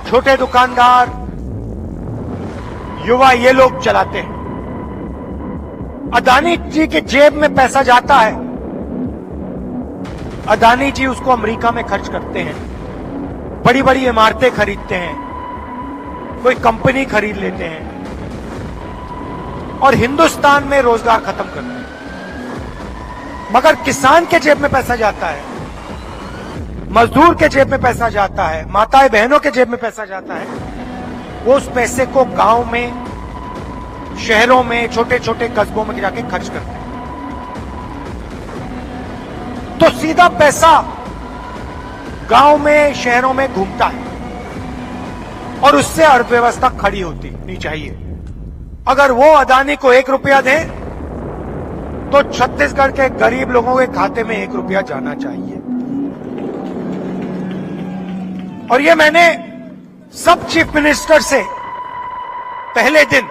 छोटे दुकानदार, युवा, ये लोग चलाते हैं। अदानी जी के जेब में पैसा जाता है, अदानी जी उसको अमेरिका में खर्च करते हैं, बड़ी बड़ी इमारतें खरीदते हैं, कोई कंपनी खरीद लेते हैं और हिंदुस्तान में रोजगार खत्म करते हैं। मगर किसान के जेब में पैसा जाता है, मजदूर के जेब में पैसा जाता है, माताएं बहनों के जेब में पैसा जाता है, वो उस पैसे को गांव में, शहरों में, छोटे छोटे कस्बों में जाके खर्च करते हैं। तो सीधा पैसा गांव में, शहरों में घूमता है और उससे अर्थव्यवस्था खड़ी होनी चाहिए। अगर वो अदानी को 1 रुपया दे तो छत्तीसगढ़ के गरीब लोगों के खाते में 1 रुपया जाना चाहिए। और ये मैंने सब चीफ मिनिस्टर से पहले दिन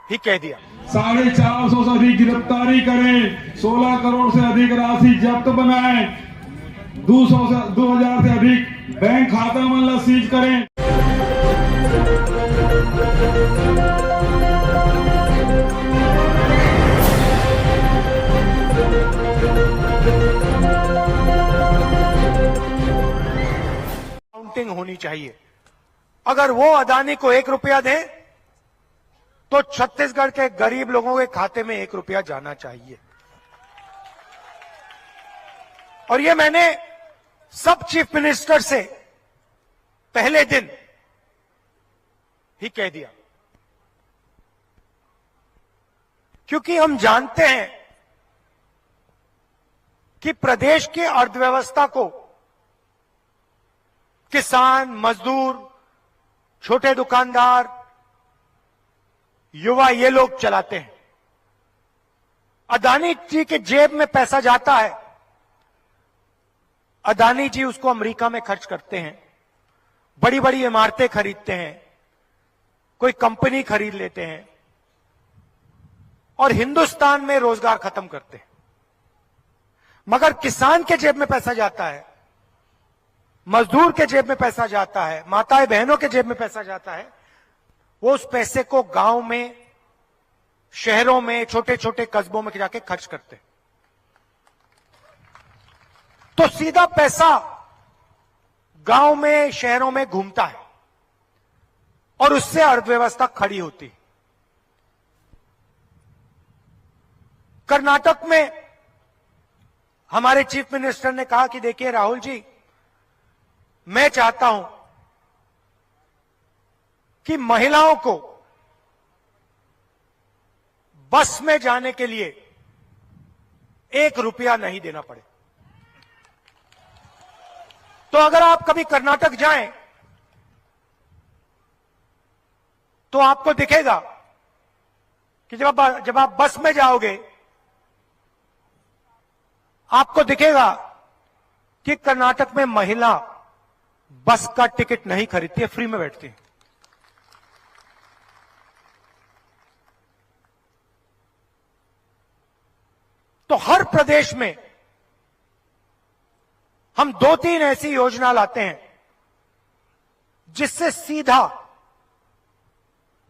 ही कह दिया। 450 से अधिक गिरफ्तारी करें, 16 करोड़ से अधिक राशि जब्त बनाएं, 2000 से अधिक बैंक खाता मतलब सीज करें। काउंटिंग होनी चाहिए। अगर वो अदानी को 1 रुपया दे तो छत्तीसगढ़ के गरीब लोगों के खाते में 1 रुपया जाना चाहिए। और ये मैंने सब चीफ मिनिस्टर से पहले दिन ही कह दिया, क्योंकि हम जानते हैं कि प्रदेश की अर्थव्यवस्था को किसान, मजदूर, छोटे दुकानदार, युवा, ये लोग चलाते हैं। अदानी जी के जेब में पैसा जाता है, अदानी जी उसको अमेरिका में खर्च करते हैं, बड़ी बड़ी इमारतें खरीदते हैं, कोई कंपनी खरीद लेते हैं और हिंदुस्तान में रोजगार खत्म करते हैं। मगर किसान के जेब में पैसा जाता है, मजदूर के जेब में पैसा जाता है, माताएं बहनों के जेब में पैसा जाता है, वो उस पैसे को गांव में, शहरों में, छोटे छोटे कस्बों में जाके खर्च करते हैं। तो सीधा पैसा गांव में, शहरों में घूमता है और उससे अर्थव्यवस्था खड़ी होती। कर्नाटक में हमारे चीफ मिनिस्टर ने कहा कि देखिए राहुल जी, मैं चाहता हूं कि महिलाओं को बस में जाने के लिए 1 रुपया नहीं देना पड़े। तो अगर आप कभी कर्नाटक जाएं तो आपको दिखेगा कि जब आप बस में जाओगे, आपको दिखेगा कि कर्नाटक में महिला बस का टिकट नहीं खरीदती है, फ्री में बैठती है। तो हर प्रदेश में हम 2-3 ऐसी योजना लाते हैं जिससे सीधा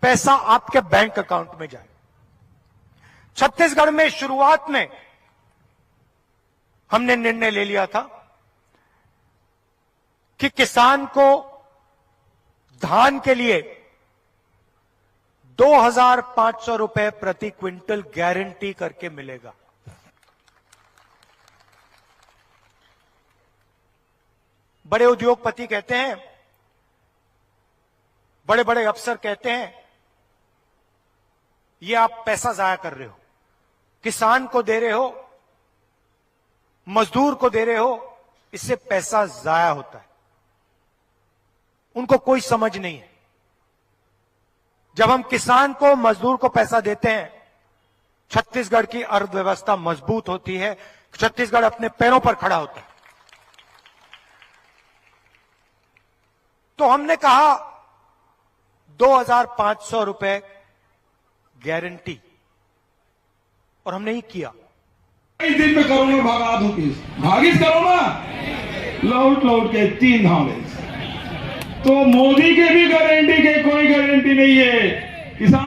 पैसा आपके बैंक अकाउंट में जाए। छत्तीसगढ़ में शुरुआत में हमने निर्णय ले लिया था कि किसान को धान के लिए 2,500 रुपए प्रति क्विंटल गारंटी करके मिलेगा। बड़े उद्योगपति कहते हैं, बड़े बड़े अफसर कहते हैं, ये आप पैसा जाया कर रहे हो, किसान को दे रहे हो, मजदूर को दे रहे हो, इससे पैसा जाया होता है। उनको कोई समझ नहीं है। जब हम किसान को, मजदूर को पैसा देते हैं, छत्तीसगढ़ की अर्थव्यवस्था मजबूत होती है, छत्तीसगढ़ अपने पैरों पर खड़ा होता है। तो हमने कहा 2,500 रुपए गारंटी, और हमने ही किया। एक दिन में करोड़ों भागिस करो ना, लौट लौट के 3 धाम तो मोदी के भी गारंटी के कोई गारंटी नहीं है। किसान